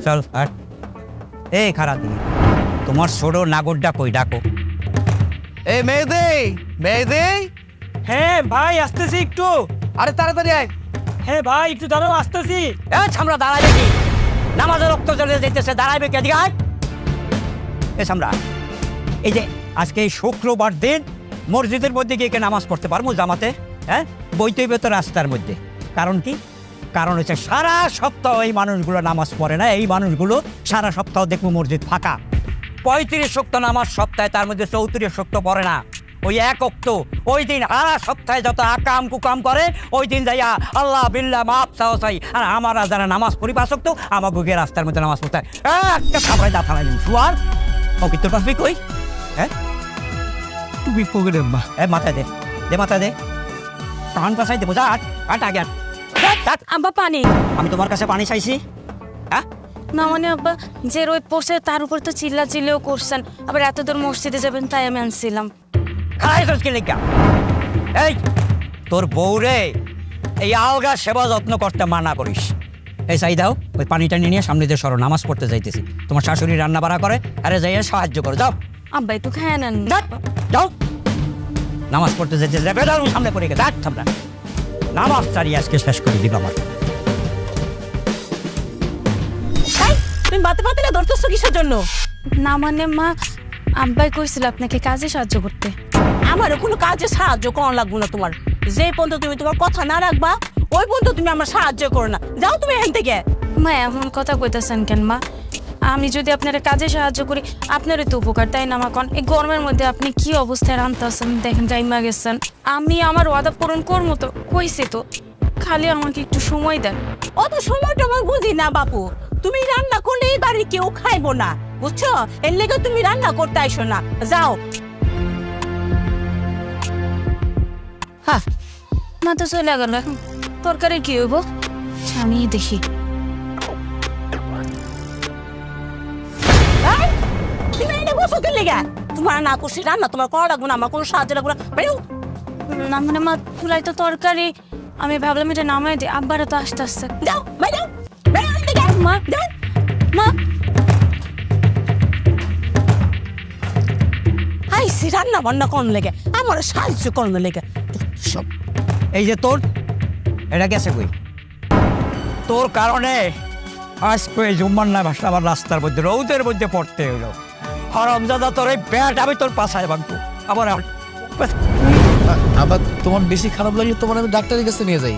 চল আর এই খারাপ দিন তোমার ছোট নাগরটা কই ডাকো। এই মেয়েদে মেয়েদে, হ্যাঁ ভাই আসতেছি একটু। আরে তাড়াতাড়ি আয়। হ্যাঁ ভাই একটু দাঁড়াও আসতেছি। ছামড়া দাঁড়াবে কি? নামাজের রক্ত চলে যেতেছে, দাঁড়াবে কে? দিকে এ ছামড়া, এই যে আজকে এই শুক্রবার দিন মসজিদের মধ্যে গিয়ে নামাজ পড়তে পারবো জামাতে? হ্যাঁ, বইতেই তো রাস্তার মধ্যে। কারণ কি? কারণ হচ্ছে সারা সপ্তাহ এই মানুষগুলো নামাজ পড়ে না। এই মানুষগুলো সারা সপ্তাহ দেখবো মসজিদ ফাঁকা। 35 ওয়াক্ত নামাজ সপ্তাহে, তার মধ্যে 34 ওয়াক্ত পড়ে না। ওই এক ওয়াক্ত ওই দিন সারা সপ্তাহে যত আকাম কুকাম করে ওই দিন যাইয়া আল্লাহ বিল্লাহ মাপ চাও চাই। আর আমরা যারা নামাজ পড়ি 5 ওয়াক্ত আমাকে গিয়ে রাস্তার মধ্যে নামাজ পড়তে হয়। একটা খাবার দা থামাই শুয়ার ও কি তোর পাশে কই? হ্যাঁ তুমি পকেটে মা, মাথায় দে, দে মাথায় দে, কান পাশাই দেবো। যা আট আগে আট। আব্বা পানি। আমি তোমার কাছে পানি চাইছি? হ্যাঁ না মানে আব্বা যে রোদ পড়ছে তার উপর তো চিল্লা চিল্লেও করছেন, আবার এত দূর মসজিদে যাবেন তাই আমি আনছিলাম। এই তোর বউরে এই আলগা সেবা যত্ন করতে মানা করিস। এই চাই দাও, ওই পানিটা নিয়ে সামনে দিয়ে সরো, নামাজ পড়তে যাইতেছি। তোমার শাশুড়ি রান্না বাড়া করে, আরে যাইয়া সাহায্য করো। যাও আব্বা একটু খায় নেন। যাও, নামাজ পড়তে যেতে যাবে সামনে পড়ে গেছে। আমরা নামাজ চালিয়ে আজকে শেষ করে দিব। আমার তুমি বাতে পাতিলে ধরতেছো কিসের জন্য? না মানে মা, আব্বাই কইছিল আপনাকে কাজে সাহায্য করতে। আমারও কোনো কাজে সাহায্য করা লাগবো না তোমার। যে পর্যন্ত তুমি তোমার কথা না রাখবা ওই পর্যন্ত তুমি আমার সাহায্য করো না। যাও তুমি এখান থেকে। মা এমন কথা কইতেছেন কেন মা? আমি যদি আপনার কাজে সাহায্য করি আপনারই তো উপকার, তাই না মা? কন এই গরমের মধ্যে আপনি কি অবস্থায় রান্তাছেন দেখেন, গাইমা গেছেন। আমি আমার ওয়াদা পূরণ করবো তো, কইছি তো, খালি আমাকে একটু সময় দেন। অত সময় টময় বুঝি না বাপু। তুমি রান্না করলে এই বাড়ি কেউ খাইবো না, বুঝছো? এর লেগে তুমি রান্না করতে আইসো না। যাও। হ্যাঁ মা তো চলে গেল, এখন তরকারি কি হইব আমি দেখি। এই, তুমি এনে বসো কি লেগে? তোমার না করছি রান্না তোমার করা লাগবো না, আমার কোনো সাহায্য লাগবো না। বেরো। না মানে মা চুলাই তো তরকারি, আমি ভাবলাম এটা নামাই দিই, আব্বারা তো আসতে আসতে। যাও বেরো, বেরো এখান থেকে। মা যাও। মা আইসি রান্না বান্না কোন লেগে, আমার সাহায্য করন লেগে সব। এই যে তোর এটা গেছে কই? তোর কারণে আজকে জুম্মার না ভাষা আমার রাস্তার মধ্যে রৌদের মধ্যে পড়তে হলো। হরমজাদা তোর এই ব্যাট আমি তোর পাশায় ভাঙবো। আবার আবার তোমার বেশি খারাপ লাগলে তোমার আমি ডাক্তারের কাছে নিয়ে যাই।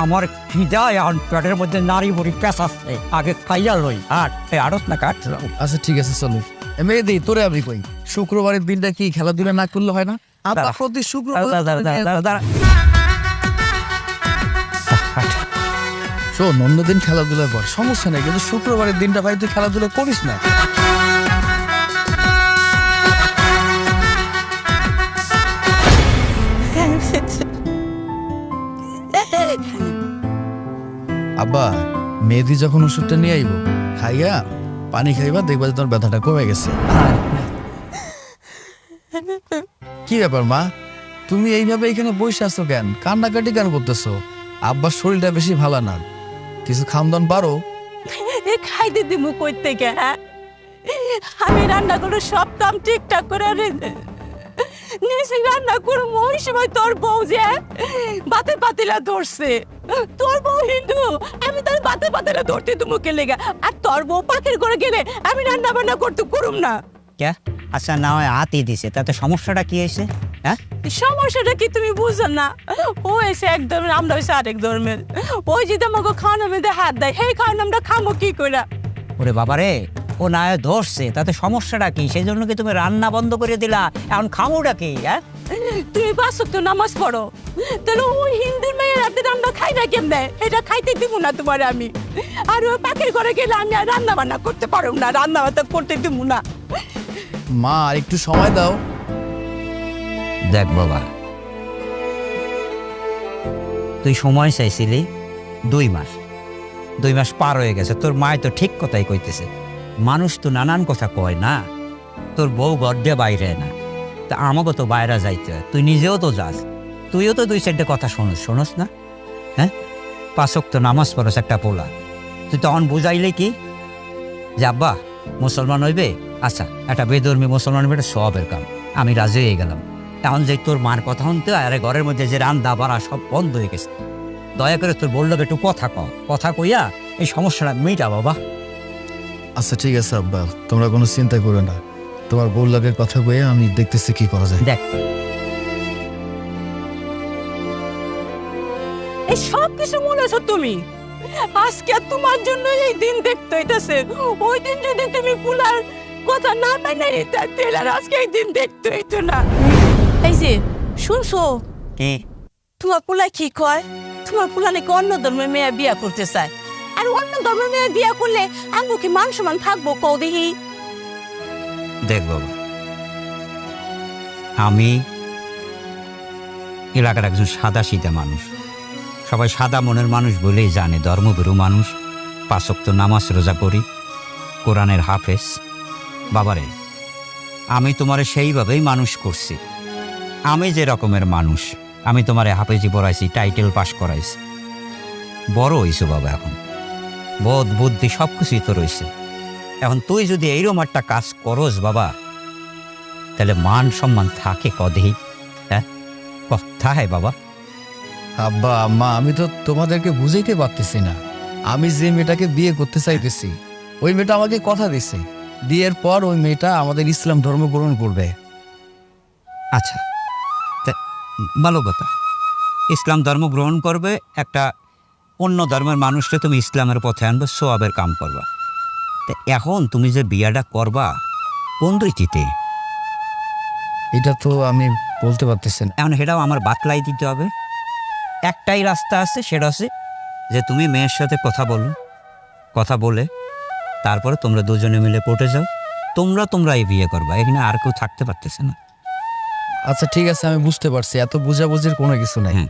আমার খিদায় এখন পেটের মধ্যে নারী বুড়ি পেঁচ আসছে, আগে খাইয়া লই। আর এই আড়ত না কাট। আচ্ছা ঠিক আছে চলো। মেয়েদি তোরে আমি কই, শুক্রবারের দিনটা কি খেলাধুলা না করলে হয় না? আবার প্রতি শুক্রবার শোন, অন্যদিন খেলাধুলা কর, সমস্যা নেই, কিন্তু শুক্রবারের দিনটা ভাই তুই খেলাধুলা করিস না। আব্বা মেয়েদি যখন ওষুধটা নিয়ে আইব, খাইয়া পানি খাইবা, দেখবা যে তোমার ব্যথাটা কমে গেছে। কি ব্যাপার মা, তুমি এইভাবে এখানে বসে আছো কেন? কান্নাকাটি কেন করতেছো? আব্বার শরীরটা বেশি ভালো না, কিছু খামদান পারো? খাইতে দিমু কই থেকে? হ্যাঁ, আমি রান্না করে সব কাম ঠিকঠাক করে নিজে রান্না করে ওই সময় তোর বউ যে বাতে পাতিলা ধরছে। তোর বউ হিন্দু, আমি তার বাতে পাতিলা ধরতে তুমুকে লেগে। আর তোর বউ পাখির করে গেলে আমি রান্না বান্না করতে করুম না। কে? আচ্ছা না হয় হাতই দিছে, তাতে সমস্যাটা কি হয়েছে? হ্যাঁ, সমস্যাটা কি তুমি বুঝো না? ও এসে এক ধর্মের, আমরা হয়েছে আরেক ধর্মের। ওই যদি আমাকে খাওয়ানোর মধ্যে হাত দেয়, সেই খাওয়ানো আমরা খাবো কি করে? ওরে বাবারে, ও না হয় ধরছে, তাতে সমস্যাটা কি? সেই জন্য কি তুমি রান্না বন্ধ করে দিলা? এখন খামোটা কি? হ্যাঁ, তুমি 5 ওয়াক্ত নামাজ পড়ো, তাহলে ওই হিন্দুর মেয়ের হাতে রান্না খাই না কেমনে? এটা খাইতে দিব না তোমার আমি। আর ওই পাখির ঘরে গেলে আমি আর রান্না বান্না করতে পারব না, রান্না বান্না করতে দিব না। মা আর একটু সময় দাও। দেখ বাবা, তুই সময় চাইছিলি 2 মাস, 2 মাস পার হয়ে গেছে। তোর মায় তো ঠিক কথাই কইতেছে, মানুষ তো নানান কথা কয় না। তোর বউ গড্ডে বাইরে না, তা আমাকে তো বাইরে যাইতে হয়। তুই নিজেও তো যাস, তুইও তো 2-4টে কথা শোনস না? হ্যাঁ, 5 ওয়াক্ত নামাজ পড়স একটা পোলা, তুই তখন বুঝাইলে কি? যে আব্বা মুসলমান হইবে, আচ্ছা একটা বেধর্মী মুসলমান হইবে, এটা সবের কাম, আমি রাজি হয়ে গেলাম। এখন যে তোর মার কথা শুনতে আরে ঘরের মধ্যে যে রান্না বাড়া সব বন্ধ হয়ে গেছে, দয়া করে তোর বললো একটু কথা কইয়া এই সমস্যাটা মেয়েটা বাবা। আচ্ছা ঠিক আছে আব্বা, তোমরা কোনো চিন্তা করো না, তোমার বউ লাগের কথা কয়ে আমি দেখতেছি কি করা যায়। দেখ এই সব কিছু মনে আছো তুমি? আজকে তোমার জন্য এই দিন দেখতে হইতেছে। ওই দিন যদি তুমি পুলার কথা না মাইনে নিতে তাহলে আজকে এই দিন দেখতে হইতো না। এই যে শুনছো, কি তোমার পুলা কি কয়? তোমার পুলা নাকি অন্য ধর্মের মেয়ে বিয়া করতে চায়। আর অন্য ধর্মের মেয়ে বিয়া করলে আঙ্গু কি মান সমান থাকবো কও দেখি? দেখ বাবা, আমি এলাকার একজন সাদা সিধা মানুষ, সবাই সাদা মনের মানুষ বলেই জানে, ধর্মভীরু মানুষ, 5 ওয়াক্ত নামাজ রোজা করি, কোরআনের হাফেজ। বাবারে, আমি তোমারে সেইভাবেই মানুষ করছি। আমি যে রকমের মানুষ, আমি তোমারে হাফেজি পড়াইছি, টাইটেল পাস করাইছি, বড় হইছো বাবা। এখন বোধ বুদ্ধি সব কিছুই তো রয়েছে। এখন তুই যদি এইরকম একটা কাজ করস বাবা, তাহলে মান সম্মান থাকে কদেই? হ্যাঁ, কোথায় বাবা? আব্বা আম্মা, আমি তো তোমাদেরকে বুঝাইতে পারতেছি না। আমি যে মেয়েটাকে বিয়ে করতে চাইতেছি, ওই মেয়েটা আমাকে কথা দিচ্ছে, বিয়ের পর ওই মেয়েটা আমাদের ইসলাম ধর্ম গ্রহণ করবে। আচ্ছা, ভালো কথা, ইসলাম ধর্ম গ্রহণ করবে, একটা অন্য ধর্মের মানুষকে তুমি ইসলামের পথে আনবে, সোয়াবের কাম করবা। তা এখন তুমি যে বিয়াটা করবা কোন রীতিতে, এটা তো আমি বলতে পারতেছি না। এখন সেটাও আমার বাতলাই দিতে হবে। একটাই রাস্তা আছে, সেটা হচ্ছে যে তুমি মেয়ের সাথে কথা বলে তারপরে তোমরা দুজনে মিলে পটে যাও, তোমরা এই বিয়ে করবা, এখানে আর কেউ থাকতে পারতেছে না। আচ্ছা ঠিক আছে, আমি বুঝতে পারছি, এত বুঝাবুঝির কোনো কিছু নাই। হ্যাঁ।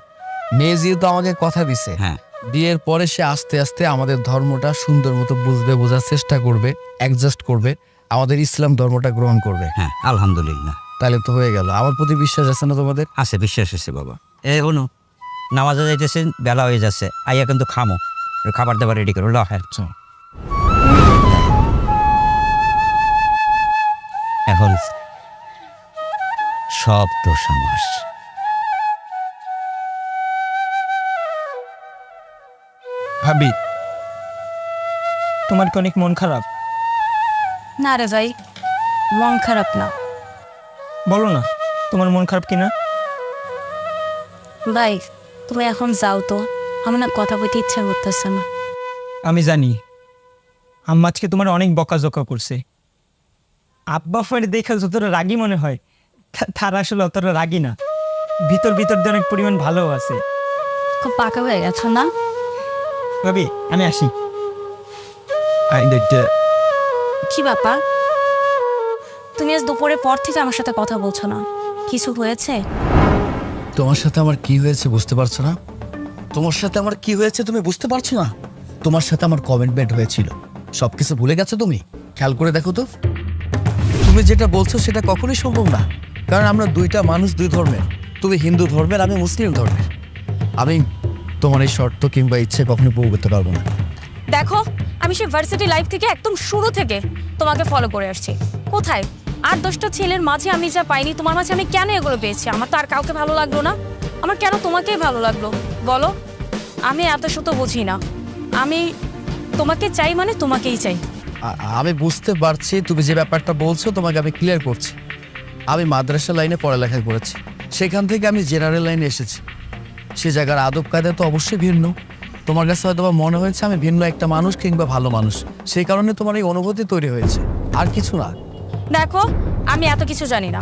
মেয়ে যেহেতু আমাকে কথা দিছে, হ্যাঁ, বিয়ের পরে সে আস্তে আস্তে আমাদের ধর্মটা সুন্দর মতো বুঝবে, বোঝার চেষ্টা করবে, অ্যাডজাস্ট করবে, আমাদের ইসলাম ধর্মটা গ্রহণ করবে। হ্যাঁ, আলহামদুলিল্লাহ, তাহলে তো হয়ে গেল। আমার প্রতি বিশ্বাস আছে না তোমাদের? আছে, বিশ্বাস আছে বাবা। হনো নামাজে যাইতেছেন, বেলা হয়ে যাচ্ছে, আইয়া কিন্তু খামো, খাবার দাবার রেডি করো। হ্যাঁ, এখন সব দোষ আমার। ভাবি, তোমার কি অনেক মন খারাপ? না রে ভাই, মন খারাপ না। বলো না তোমার মন খারাপ কিনা। ভাই তুমি এখন যাও তো, আমার না কথা বলতে ইচ্ছা করতেছে না। আমি জানি আম্মা আজকে তোমার অনেক বকাঝকা করছে। আব্বা ফের দেখে যতটা রাগী মনে হয়, তার আসলে অতটা রাগী না, ভিতর দিয়ে অনেক পরিমাণ ভালো আছে। খুব পাকা হয়ে গেছো না ভাবি, আমি আসি। কি ব্যাপার, তুমি আজ দুপুরের পর থেকে আমার সাথে কথা বলছো না, কিছু হয়েছে? তোমার সাথে আমার কি হয়েছে বুঝতে পারছো না? তোমার সাথে আমার কি হয়েছে তুমি বুঝতে পারছো না? তোমার সাথে আমার কমিটমেন্ট হয়েছিল, সবকিছু ভুলে গেছো তুমি? খেয়াল করে দেখো তো, তুমি যেটা বলছো সেটা কখনোই সম্ভব না, কারণ আমরা দুইটা মানুষ, দুই ধর্মের। তুমি হিন্দু ধর্মের, আমি মুসলিম ধর্মের। আমি তোমার এই শর্ত কিংবা ইচ্ছে কখনো পূরণ করতে পারবো না। দেখো, আমি সেই ভার্সিটি লাইফ থেকে একদম শুরু থেকে তোমাকে ফলো করে আসছি। কোথায় 8-10টা ছেলের মাঝে আমি যা পাইনি, তোমার মাঝে আমি কেন এগুলো পেয়েছি? আমার তো আর কাউকে ভালো লাগলো না, আমার কেন তোমাকেই ভালো লাগলো বলো? আমি এত শত বুঝি না, আমি তোমাকে চাই মানে তোমাকেই চাই। আমি বুঝতে পারছি তুমি যে ব্যাপারটা বলছো, তোমাকে আমি ক্লিয়ার করছি। আমি মাদ্রাসা লাইনে পড়ালেখা করেছি, সেখান থেকে আমি জেনারেল লাইনে এসেছি। সে জায়গার আদব কায়দা তো অবশ্যই ভিন্ন। তোমার কাছে হয়তো মনে হয়েছে আমি ভিন্ন একটা মানুষ কিংবা ভালো মানুষ, সেই কারণে তোমার এই অনুভূতি তৈরি হয়েছে, আর কিছু না। দেখো, আমি এত কিছু জানি না,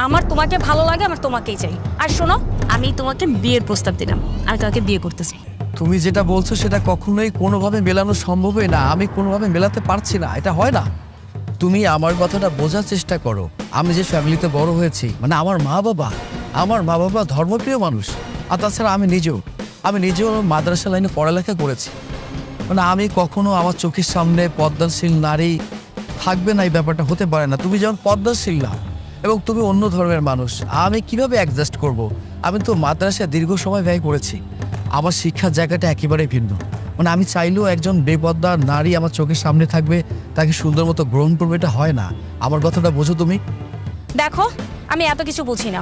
আমার তোমাকে ভালো লাগে, আমার তোমাকেই চাই। আর শোনো, আমি তোমাকে বিয়ের প্রস্তাব দিলাম, আমি তোমাকে বিয়ে করতেছি। তুমি যেটা বলছো সেটা কখনোই কোনোভাবে মেলানো সম্ভবই না, আমি কোনোভাবে মেলাতে পারছি না, এটা হয় না। তুমি আমার কথাটা বোঝার চেষ্টা করো। আমি যে ফ্যামিলিতে বড় হয়েছি, মানে আমার মা বাবা ধর্মপ্রিয় মানুষ, আর তাছাড়া আমি নিজেও মাদ্রাসা লাইনে পড়ালেখা করেছি। মানে আমি কখনো আমার চোখের সামনে পদ্মাশীল নারী থাকবে না, এই ব্যাপারটা হতে পারে না। তুমি যেমন পদ্মাশীল না এবং তুমি অন্য ধর্মের মানুষ, আমি কিভাবে অ্যাডজাস্ট করব? আমি তো মাদ্রাসায় দীর্ঘ সময় ব্যয় করেছি, আমার শিক্ষার জায়গাটা একেবারেই ভিন্ন। মানে আমি চাইলেও একজন বেপর্দা নারী আমার চোখের সামনে থাকবে, তাকে সুন্দর মতো গ্রহণ করবে, এটা হয় না। আমার কথাটা বোঝো তুমি? দেখো, আমি এত কিছু বুঝি না।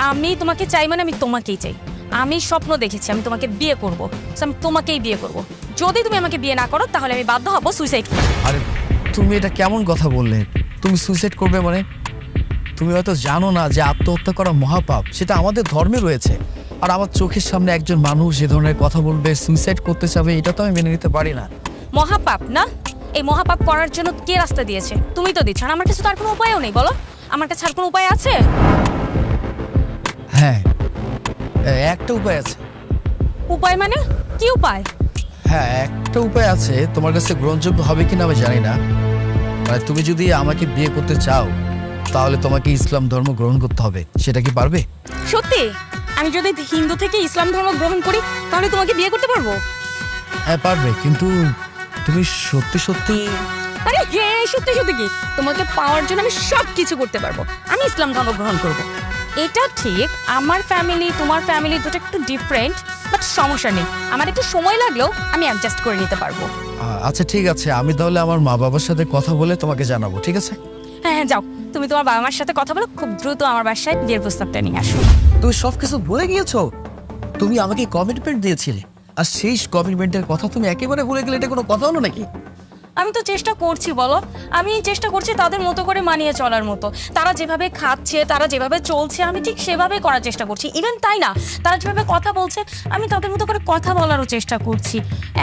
আমি তোমাকে চাই মানে আমি তোমাকেই চাই। আমি স্বপ্ন দেখেছি আমি তোমাকে বিয়ে করব, আমি তোমাকেই বিয়ে করব। যদি তুমি আমাকে বিয়ে না করো তাহলে আমি বাধ্য হব সুইসাইড করতে। আরে তুমি এটা কেমন কথা বললে? তুমি সুইসাইড করবে মানে? তুমি হয়তো জানো না যে আত্মহত্যা করা মহাপাপ, সেটা আমাদের ধর্মে রয়েছে। আর আমার চোখের সামনে একজন মানুষ এ ধরনের কথা বলবে, সুইসাইড করতে চাবে, এটা তো আমি মেনে নিতে পারি না। মহাপাপ না? এই মহাপাপ করার জন্য কে রাস্তা দিয়েছে? তুমি তো দিচ্ছ। আর আমার কাছে তো আর কোনো উপায়ও নেই। বলো, আমার কাছে আর কোনো উপায় আছে? হ্যাঁ, একটা উপায় আছে। উপায় মানে কি উপায়? হ্যাঁ, একটা উপায় আছে। তোমার কাছে গ্রহণযোগ্য হবে কিনা আমি জানি না। মানে তুমি যদি আমাকে বিয়ে করতে চাও তাহলে তোমাকে ইসলাম ধর্ম গ্রহণ করতে হবে। সেটা কি পারবে? সত্যি? আমি যদি হিন্দু থেকে ইসলাম ধর্ম গ্রহণ করি তাহলে তোমাকে বিয়ে করতে পারবো? হ্যাঁ পারবে, কিন্তু তুমি সত্যি সত্যি? আরে হ্যাঁ, সত্যি সত্যি কি? তোমাকে পাওয়ার জন্য আমি সব কিছু করতে পারবো। আমি ইসলাম ধর্ম গ্রহণ করব। এটা ঠিক, আমার ফ্যামিলি তোমার ফ্যামিলি দুটো একটু ডিফারেন্ট, বাট সমস্যা নেই। আমার একটু সময় লাগলেও আমি অ্যাডজাস্ট করে নিতে পারবো। আচ্ছা ঠিক আছে, আমি তাহলে আমার মা বাবার সাথে কথা বলে তোমাকে জানাবো, ঠিক আছে? হ্যাঁ হ্যাঁ, যাও, তুমি তোমার বাবা মার সাথে কথা বলো, খুব দ্রুত আমার বাসায় বিয়ের প্রস্তাবটা নিয়ে আসো। তুমি সবকিছু ভুলে গিয়েছো। তুমি আমাকে কমিটমেন্ট দিয়েছিলে, আর সেই কমিটমেন্টের কথা তুমি একেবারে ভুলে গেলে, এটা কোনো কথা হলো নাকি? আমি তো চেষ্টা করছি, বলো, আমি চেষ্টা করছি তাদের মতো করে মানিয়ে চলার মতো। তারা যেভাবে খাচ্ছে, তারা যেভাবে চলছে, আমি ঠিক সেভাবে করার চেষ্টা করছি। ইভেন তাই না, তারা যেভাবে কথা বলছে আমি তাদের মতো করে কথা বলারও চেষ্টা করছি।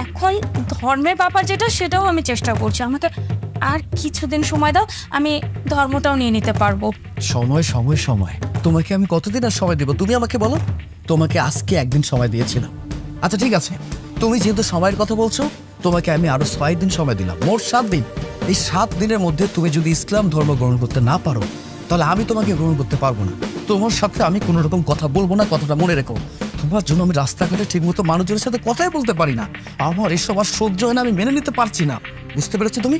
এখন ধর্মের ব্যাপার যেটা, সেটাও আমি চেষ্টা করছি। আমাকে আর কিছুদিন সময় দাও, আমি ধর্মটাও নিয়ে নিতে পারবো। সময় সময় সময়, তোমাকে আমি কতদিন আর সময় দেবো তুমি আমাকে বলো? তোমাকে আজকে একদিন সময় দিয়েছিলাম। আচ্ছা ঠিক আছে, তুমি যেহেতু সময়ের কথা বলছো, তোমাকে আমি আরো 6 দিন সময় দিলাম, মোট 7 দিন। এই 7 দিনের মধ্যে তুমি যদি ইসলাম ধর্ম গ্রহণ করতে না পারো তাহলে আমি তোমাকে গ্রহণ করতে পারবো না। তোমার সাথে আমি কোনো রকম কথা বলবো না, কথাটা মনে রেখো। তোমার জন্য আমি রাস্তাঘাটে ঠিকমতো মানুষজনের সাথে কথাই বলতে পারি না। আমার এসব আর সহ্য হয় না, আমি মেনে নিতে পারছি না। বুঝতে পেরেছো তুমি?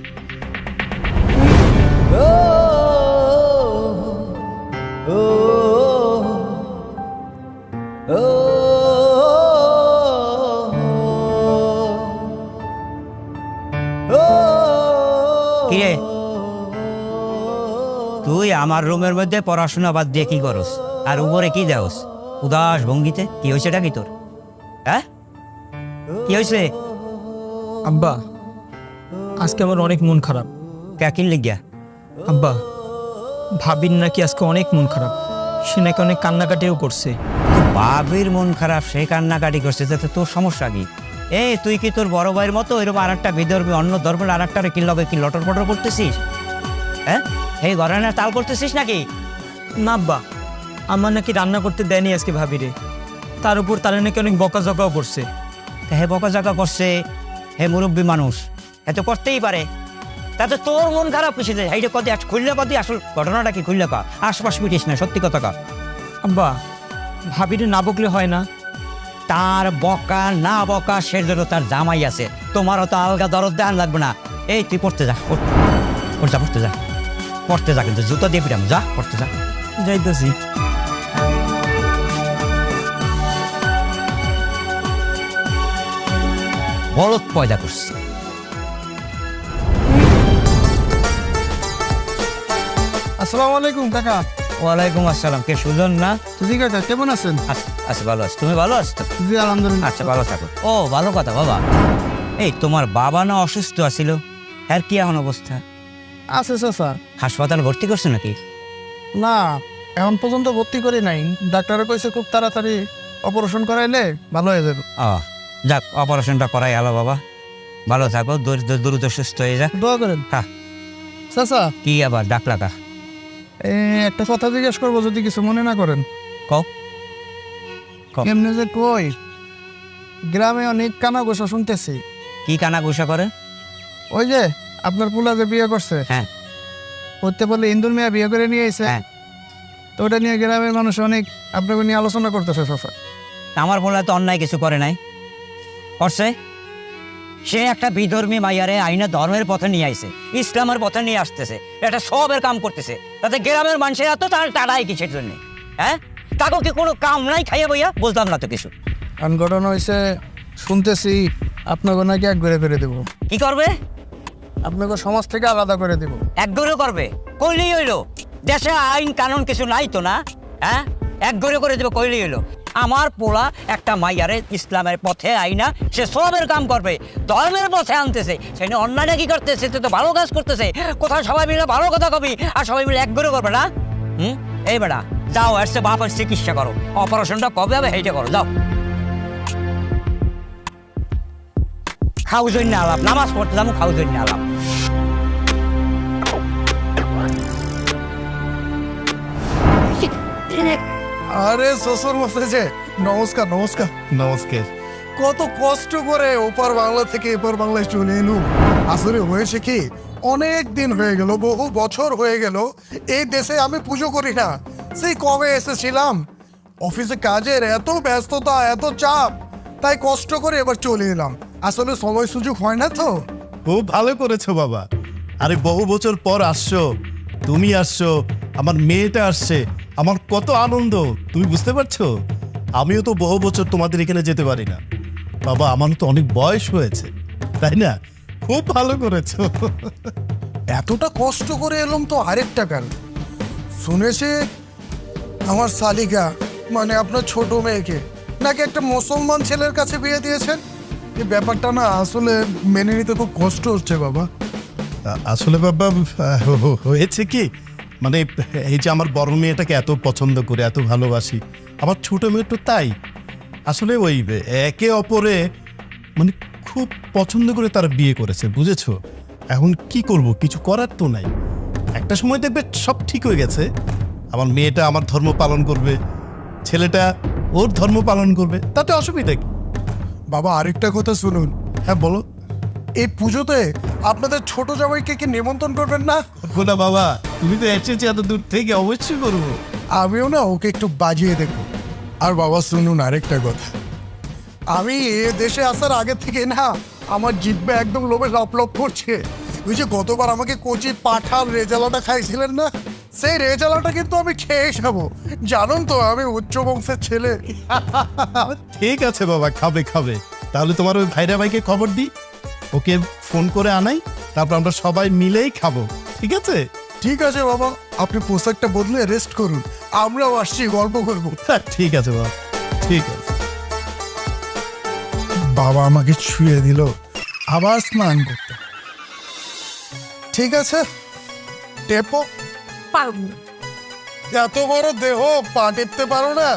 কিরে, তুই আমার রুমের মধ্যে পড়াশোনা বাদ দিয়ে কি করস, আর উপরে কি দেওস উদাস ভঙ্গিতে? কি হয়েছে এটা কি তোর? হ্যাঁ, কি হয়েছে? আব্বা, আজকে আমার অনেক মন খারাপ। কিন লিখিয়া? আব্বা, ভাবির নাকি আজকে অনেক মন খারাপ। সে নাকি অনেক কান্নাকাটিও করছে। বাবির মন খারাপ, সে কান্নাকাটি করছে, তাতে তোর সমস্যা কি? এই তুই কি তোর বড় ভাইয়ের মতো এরকম আর একটা বিধর্মী অন্য ধর্মের আর একটা কি লগে কি লটর পটর করতেছিস? হ্যাঁ, এই ঘরানার তাল করতেছিস নাকি? না আব্বা, আমার নাকি রান্না করতে দেয়নি আজকে ভাবিরে। তার উপর তারা নাকি অনেক বকাঝকাও করছে। তা হে বকাঝকা করছে, হে মুরব্বী মানুষ, এ তো করতেই পারে। তাতে তোর মন খারাপ কিসে? এইটা কদি খুললে কদি আসল ঘটনাটা কি খুললে কা? আশপাশ মিটিস না, সত্যি কথা কা। আব্বা, ভাবিরে না বকলে হয় না? তার বকা না বকা সে জন্য তার জামাই আছে, তোমারও তো আলগা দরদ দেওয়ান লাগবে না। এই তুই পড়তে যা, পড়তে যা, পড়তে যা, পড়তে যা, কিন্তু জুতো দিয়ে পিটাম, যা পড়তে যা। যাইতেছি। বলদ পয়দা করছে। আসসালামু আলাইকুম কাকা। ওয়ালাইকুম আসসালাম। কে সুজন না? জি কাকা, কেমন আছেন? আচ্ছা ভালো আছো, তুমি ভালো আছো? জি আলহামদুলিল্লাহ। আচ্ছা ভালো থাকো। ও ভালো কথা বাবা। এই তোমার বাবা না অসুস্থ আছিল, আর কি এখন অবস্থা? আছে চাচা। হাসপাতাল ভর্তি করছে নাকি? না, এখন পর্যন্ত ভর্তি করি নাই। ডাক্তারে কইছে খুব তাড়াতাড়ি অপারেশন করাইলে ভালো হয়ে যাবে। যাক, অপারেশনটা করাই আলো বাবা। ভালো থাকো, দ্রুত সুস্থ হয়ে যাক। দোয়া করেন। হ্যাঁ। চাচা, কি আবার ডাকলা কা? একটা কথা জিজ্ঞেস করবো যদি কিছু মনে না করেন। কও। কেমনে যে কই, গ্রামে অনেক কানা গোসা শুনতেছি। কি কানা ঘুষা করে? ওই যে আপনার পুলা যে বিয়ে করছে, হ্যাঁ, করতে বললে ইন্দুর মিয়া বিয়ে করে নিয়ে এসে, হ্যাঁ। তো ওটা নিয়ে গ্রামের মানুষ অনেক আপনাকে নিয়ে আলোচনা করতেছে চাচা। আমার বলা তো অন্যায় কিছু করে নাই, করছে। সে একটা বিধর্মী মাইয়ারে আইনা ধর্মের পথে নিয়ে আইছে, ইসলামের পথে নিয়ে আসতেছে, এটা সবের কাম করতেছে। তাতে গ্রামের মানুষের এত তাড়াই কিসের জন্য? হ্যাঁ, তাকে কি কোনো কাম নাই খাইয়ে বইয়া? বুঝলাম না তো কিছু। কারণ ঘটনা হয়েছে শুনতেছি আপনাকে নাকি এক করে ফেলে দেবো, কি করবে? আপনাকে সমাজ থেকে আলাদা করে দেবো। এক গড়ে করবে, কইলেই হইলো। দেশে আইন কানুন কিছু নাই তো না, হ্যাঁ? এক গড়ে করে দেবে, কইলেই হইলো। আমার পোলা একটা মাইয়ারে ইসলামের পথে আইনা সে সবের কাম করবে, ধর্মের পথে আনতেছে, সে অন্যায় কি করতেছে? সে তো ভালো কাজ করতেছে। কোথাও সবাই মিলে ভালো কথা কবি আর সবাই মিলে এক গড়ে করবে না। এই বেটা যাও, আসছে বাপের চিকিৎসা করো, অপারেশনটা কবে হবে সেইটা করো, যাও। খাও জন্য আলাপ, নামাজ পড়তে যাবো, খাও জন্য আলাপ। আরে শ্বশুর মশাই যে, নমস্কার নমস্কার নমস্কার। কত কষ্ট করে ওপার বাংলা থেকে এপার বাংলায় চলে এলুম। আসলে হয়েছে কি, অনেক দিন হয়ে গেল, বহু বছর হয়ে গেল এই দেশে আমি পুজো করি না। সেই কবে এসেছিলাম, অফিসে কাজের এত ব্যস্ততা, এত চাপ, তাই কষ্ট করে এবার চলে এলাম। আসলে সময় সুযোগ হয় না তো। খুব ভালো করেছো বাবা। আরে বহু বছর পর আসছো, তুমি আসছো, আমার মেয়েটা আসছে, আমার কত আনন্দ তুমি বুঝতে পারছো। আমিও তো বহু বছর তোমাদের এখানে যেতে পারি না বাবা, আমার তো অনেক বয়স হয়েছে, তাই না? খুব ভালো করেছো। এতটা কষ্ট করে এলাম তো আরেকটা কারণ শুনেছি, আমার শালিকা মানে আপনার ছোট মেয়েকে নাকি একটা মুসলমান ছেলের কাছে বিয়ে দিয়েছেন। এই ব্যাপারটা না আসলে মেনে নিতে খুব কষ্ট হচ্ছে বাবা। আসলে বাবা হয়েছে কি, মানে এই যে আমার বড় মেয়েটাকে এত পছন্দ করে এত ভালোবাসি, আমার ছোট মেয়েটা তাই। আসলে ওই একে অপরে মানে খুব পছন্দ করে তারা বিয়ে করেছে, বুঝেছো? এখন কি করব, কিছু করার তো নাই। একটা সময় দেখবে সব ঠিক হয়ে গেছে, আমার মেয়েটা আমার ধর্ম পালন করবে, ছেলেটা ওর ধর্ম পালন করবে, তাতে অসুবিধা কি? বাবা আরেকটা কথা শুনুন, হ্যাঁ বলো। এই পুজোতে আপনাদের ছোট জামাইকে কি নিমন্ত্রণ করবেন না? না বাবা, তুমি তো এসেছি এত দূর থেকে, অবশ্যই করবো। আমিও না ওকে একটু বাজিয়ে দেখব। আর বাবা শুনুন আরেকটা কথা, আমি এ দেশে আসার আগে থেকে না আমার জিভে একদম লোভে লপ করছে। ওই যে গতবার আমাকে কচি পাঠার রেজালাটা খাইছিলেন না, সেই রেজালাটা কিন্তু আমি খেয়ে যাবো। জানুন তো আমি উচ্চ বংশের ছেলে। ঠিক আছে বাবা, খাবে খাবে। তাহলে তোমার ওই ভাইরা ভাইকে খবর দিই, ওকে ফোন করে আনাই, তারপর আমরা সবাই মিলেই খাবো, ঠিক আছে? ঠিক আছে বাবা, আপনি পোশাকটা বদলে রেস্ট করুন, আমরাও আসছি, গল্প করবো। ঠিক আছে বাবা, ঠিক আছে। বাবা আমাকে ছুঁয়ে দিল, আবার স্নান করতে। ঠিক আছে, টেপো। পারবো না। এত বড় দেহ, পা টেপতে পারো না?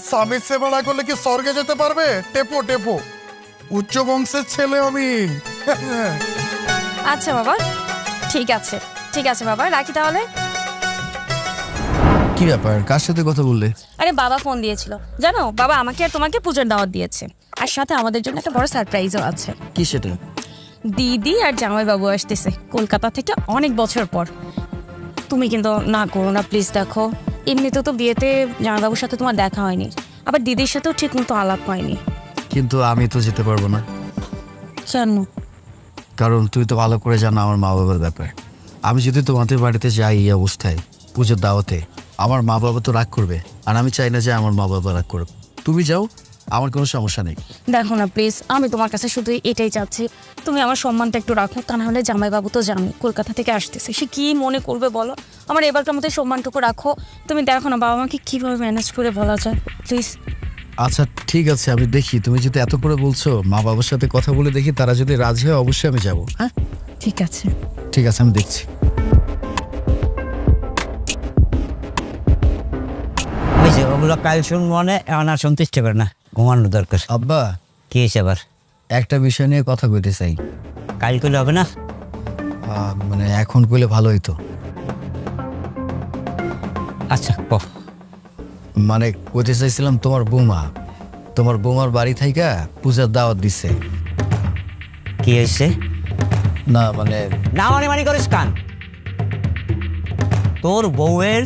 স্বামীর সেবা না করলে কি স্বর্গে যেতে পারবে? টেপো টেপো, উচ্চ বংশের ছেলে আমি। আচ্ছা বাবা, ঠিক আছে, ঠিক আছে বাবা, রাখি তাহলে। কি ব্যাপার, কার সাথে কথা বললে? আরে বাবা ফোন দিয়েছিল, জানো বাবা আমাকে আর তোমাকে পুজোর দাওয়াত দিয়েছে, আর সাথে আমাদের জন্য একটা বড় সারপ্রাইজও আছে। কি সেটা? দিদি আর জামাইবাবু আসতেছে কলকাতা থেকে অনেক বছর পর। তুমি কিন্তু না করো না প্লিজ, দেখো এমনিতে তো বিয়েতে জামাইবাবুর সাথে তোমার দেখা হয়নি, আবার দিদির সাথেও ঠিক মতো আলাপ হয়নি। কিন্তু আমি তো যেতে পারবো না। কেন? কারণ তুই তো ভালো করে জানো আমার মা বাবার ব্যাপার। আমি যদি তোমাদের বাড়িতে যাই এই অবস্থায় পুজোর দাওয়াতে, আমার মা বাবা তো রাগ করবে, আর আমি চাই না যে আমার মা বাবা রাগ করবে। তুমি যাও, আমার কোনো সমস্যা নেই। দেখো না প্লিজ, আমি তোমার কাছে শুধু এটাই চাচ্ছি, তুমি আমার সম্মানটা একটু রাখো, তা নাহলে জামাইবাবু তো জানো কলকাতা থেকে আসতেছে, সে কি মনে করবে বলো। আমার এবারকার মধ্যে সম্মানটুকু রাখো। তুমি দেখো না বাবা মাকে কীভাবে ম্যানেজ করে বলা যায়, প্লিজ। আচ্ছা ঠিক আছে, আমি দেখি। তুমি যদি এত করে বলছো, মা বাবার সাথে কথা বলে দেখি, তারা যদি রাজি হয় অবশ্যই আমি যাবো। হ্যাঁ ঠিক আছে, ঠিক আছে, আমি দেখছি। ওই যে ওগুলো কাল শুনবো, মানে এখন আর শুনতে ইচ্ছে করে না, ঘুমানো দরকার। আব্বা, কি হয়েছে আবার? একটা বিষয় নিয়ে কথা কইতে চাই। কাল করলে হবে না? মানে এখন কইলে ভালো হইতো। আচ্ছা ক। মানে কইতে চাইছিলাম, তোমার বৌমার বাড়ি থাইকা পূজার দাওয়াত দিছে। কি হয়েছে? না মানে না মানে করিস কান। তোর বউয়ের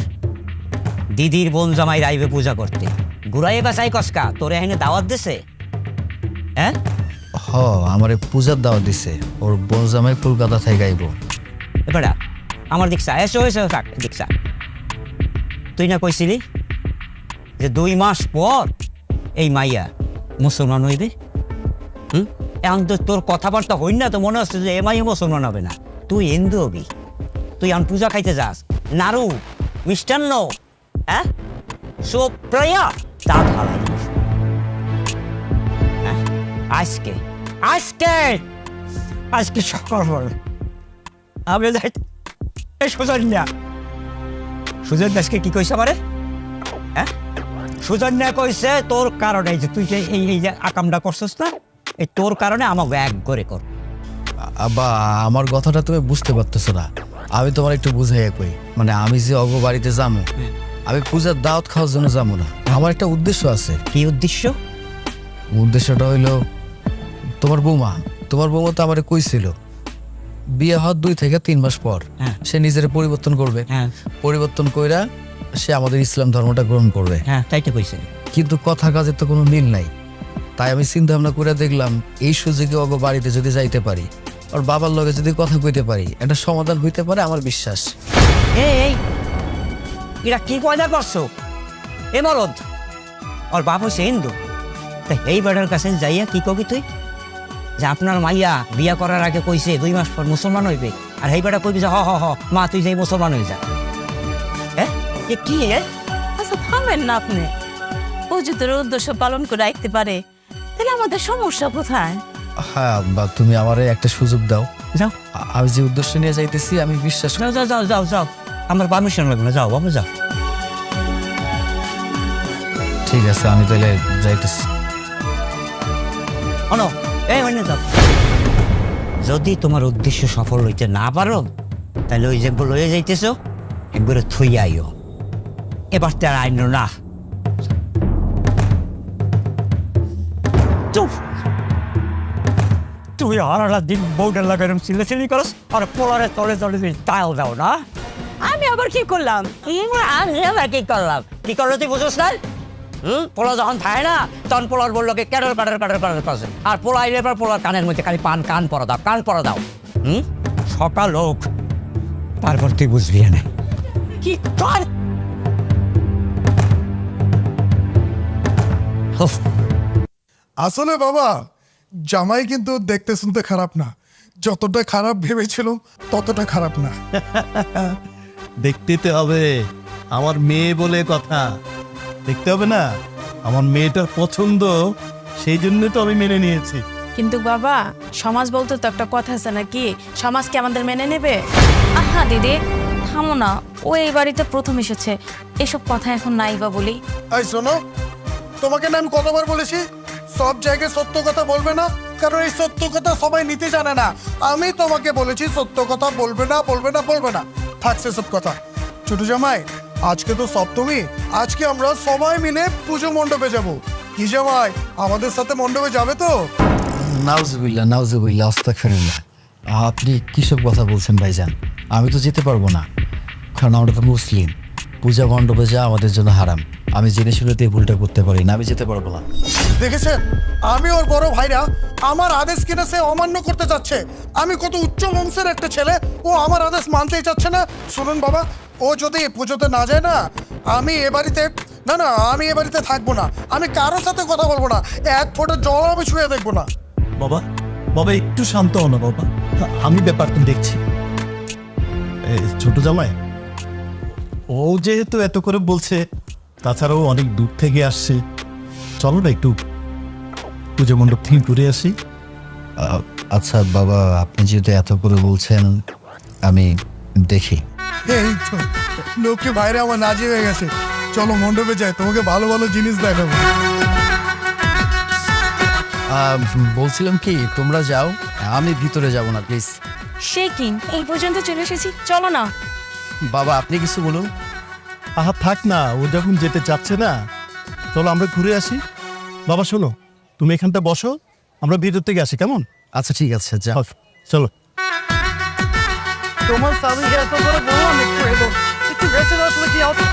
দিদির বোন জামাই রাইবে পূজা করতে, ঘুরাই বাসাই কসকা তোর এখানে দাওয়াত দিছে? হ্যাঁ আমারে পূজার দাওয়াত দিছে, ওর বোন জামাই কলকাতা থেকে আইব। এবারে আমার দিকসা এসো এসো থাক দিকসা। তুই না কইছিলি যে 2 মাস পর এই মাইয়া মুসলমান হইবে? এখন তো তোর কথাবার্তা হই না, তো মনে হচ্ছে যে এমাই মুসলমান হবে না, তুই হিন্দু হবি। তুই এখন পূজা খাইতে যাস, নাড়ু মিষ্টান্ন, হ্যাঁ সব প্রায়া তা ভালো। আজকে আজকে আজকে সকাল হল আমি যাই সুজন্যা, সুজন্যা আজকে কি কইছে আমারে? হ্যাঁ সুজন্যা কইছে তোর কারণে যে তুই যে এই যে আকামটা করছিস না, এই তোর কারণে আমাকে এক করে কর। আব্বা আমার কথাটা তুমি বুঝতে পারতেছো না, আমি তোমার একটু বুঝাইয়া কই। মানে আমি যে অগ বাড়িতে যাবো, আমি পূজার দাওয়াত খাওয়ার জন্য যাবো না, আমার একটা উদ্দেশ্য আছে। কি উদ্দেশ্য? উদ্দেশ্যটা হইলো তোমার বৌমা তো আমার কইছিল বিয়ে হওয়ার 2 থেকে 3 মাস পর হ্যাঁ। সে নিজের পরিবর্তন করবে, হ্যাঁ পরিবর্তন কইরা সে আমাদের ইসলাম ধর্মটা গ্রহণ করবে। হ্যাঁ তাই তো কইছে। কিন্তু কথা কাজের তো কোনো মিল নাই, তাই আমি চিন্তা ভাবনা করে দেখলাম এই সুযোগে অগ বাড়িতে যদি যাইতে পারি, ওর বাবার লগে যদি কথা কইতে পারি, একটা সমাধান হইতে পারে আমার বিশ্বাস। এই এরা কি পয়দা করছো? এ মরদ ওর বাপ হচ্ছে হিন্দু, তা এই বেটার কাছে যাইয়া কি কবি তুই যে আপনার মাইয়া বিয়া করার আগে কইছে 2 মাস পর মুসলমান হইবে, আর এই বেটা কইবি যে হ হ হ মা তুই যাই মুসলমান হয়ে যা। হ্যাঁ এ কি আচ্ছা থামেন না আপনি, ও যদি ওর উদ্দেশ্য পালন করে রাখতে পারে তাহলে আমাদের সমস্যা কোথায়? হ্যাঁ বা তুমি আমারে একটা সুযোগ দাও, যাও আমি যে উদ্দেশ্য নিয়ে যাইতেছি আমি বিশ্বাস যাও যাও যাও যাও যাও, আমার পারমিশন লাগবে না, যাও বাবা যাও। ঠিক আছে আমি তাহলে যাইতেছি। অনো এই অন্য যাও, যদি তোমার উদ্দেশ্য সফল হইতে না পারো তাহলে ওই যেগুলো লয়ে যাইতেছো একবারে থুই আইও, এবার তার আইন না। চুপ, তুই আড়ালা দিন বউডার লাগাইরম চিল্লাচিল্লি করস আর পোলারে তলে তলে তাল দাও না। আমি আবার কি করলাম? আমি আবার কি করলাম? কি করলো তুই বুঝোস না? পোলা যখন থাকে না তখন পোলার বললো কি ক্যাডার কাটার কাটার কাটার করছে, আর পোলা আইলে এবার পোলার কানের মধ্যে খালি কান পরা দাও, কান পরা দাও। সকাল হোক তারপর তুই বুঝবি না কি কর। আসলে বাবা জামাই কিন্তু দেখতে শুনতে খারাপ না, যতটা খারাপ ভেবেছিলাম ততটা খারাপ না। দেখতে তো হবে, আমার মেয়ে বলে কথা, দেখতে হবে না? আমার মেয়েটার পছন্দ, সেই জন্য তো আমি মেনে নিয়েছি। কিন্তু বাবা সমাজ বলতে তো একটা কথা আছে নাকি, সমাজ কি আমাদের মেনে নেবে? আহা দিদি থামো না, ও এই বাড়িতে প্রথম এসেছে, এসব কথা এখন নাই বা বলি। এই শোনো, তোমাকে না আমি কতবার বলেছি সব জায়গায় সত্য কথা বলবে না, কারণ এই সত্য কথা সবাই নিতে জানে না। আমি তোমাকে বলেছি সত্য কথা বলবে না বলবে না বলবে না, থাকছে সব কথা। ছোট জামাই আজকে তো সপ্তমী, আজকে আমরা সবাই মিলে পুজো মণ্ডপে যাব। কি জামাই আমাদের সাথে মণ্ডপে যাবে তো? নাউজুবিল্লাহ আস্তাগফিরুল্লাহ, আপনি কিসব কথা বলছেন ভাইজান? আমি তো যেতে পারবো না, কারণ আমরা তো মুসলিম, পূজা মণ্ডপে যাওয়া আমাদের জন্য হারাম। আমি জেনে শুনে তো এই ভুলটা করতে পারি না, আমি যেতে পারবো না। দেখেছেন আমি ওর বড় ভাইরা আমার আদেশ কিনা সে অমান্য করতে চাচ্ছে। আমি কত উচ্চ বংশের একটা ছেলে, ও আমার আদেশ মানতেই চাচ্ছে না। শুনুন বাবা, ও যদি পুজোতে না যায় না, আমি এ বাড়িতে আমি এ বাড়িতে থাকবো না, আমি কারোর সাথে কথা বলবো না, এক ফোঁটা জল আমি ছুঁয়ে দেখবো না। বাবা বাবা একটু শান্ত হও না বাবা, আমি ব্যাপারটা দেখছি। ছোট জামাই ও যেহেতু এত করে বলছে, তাছাড়াও অনেক দূর থেকে আসছে, চলো না একটু পুজো মণ্ডপ থেকে ঘুরে আসি। আচ্ছা বাবা, আপনি যেহেতু এত করে বলছেন আমি দেখি। এই তো লোককে বাইরে আমার নাজি হয়ে গেছে, চলো মণ্ডপে যাই, তোমাকে ভালো ভালো জিনিস দেখাবো। বলছিলাম কি তোমরা যাও, আমি ভিতরে যাব না প্লিজ। সে কি এই পর্যন্ত চলে এসেছি, চলো না। বাবা আপনি কিছু বলুন। আহা থাক না, ও যখন যেতে চাচ্ছে না, চলো আমরা ঘুরে আসি। বাবা শোনো, তুমি এখানটা বসো, আমরা ভিতর থেকে আসি, কেমন? আচ্ছা ঠিক আছে যাও। চলো। তোমার স্বামীকে এত করে বলো আমি একটু বেঁচে রাখলে কি হবে?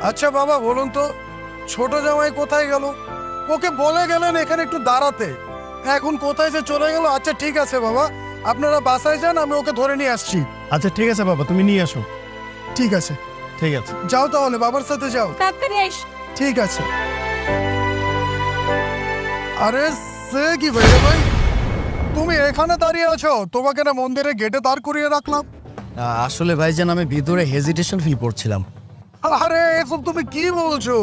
আচ্ছা বাবা বলুন তো, ছোট জামাই কোথায় গেল? ওকে বলে গেলেন এখানে একটু দাঁড়াতে, এখন কোথায় যে চলে গেল? আচ্ছা ঠিক আছে বাবা, আপনারা বাসায় যান, আমি ওকে ধরে নিয়ে আসছি। আচ্ছা ঠিক আছে বাবা, তুমি নিয়ে আসো। ঠিক আছে, ঠিক আছে। যাও তাহলে, বাবার সাথে যাও। তাড়াতাড়ি আইস। ঠিক আছে। আরে সে কি ভাই রে ভাই, তুমি এখানে দাঁড়িয়ে আছো? তোমাকে না মন্দিরে গেটে দাঁড় করিয়ে রাখলাম। আসলে ভাইজান আমি ভিতরে হেজিটেশন ফিল করছিলাম। আরে এসব তুমি কি বলছো?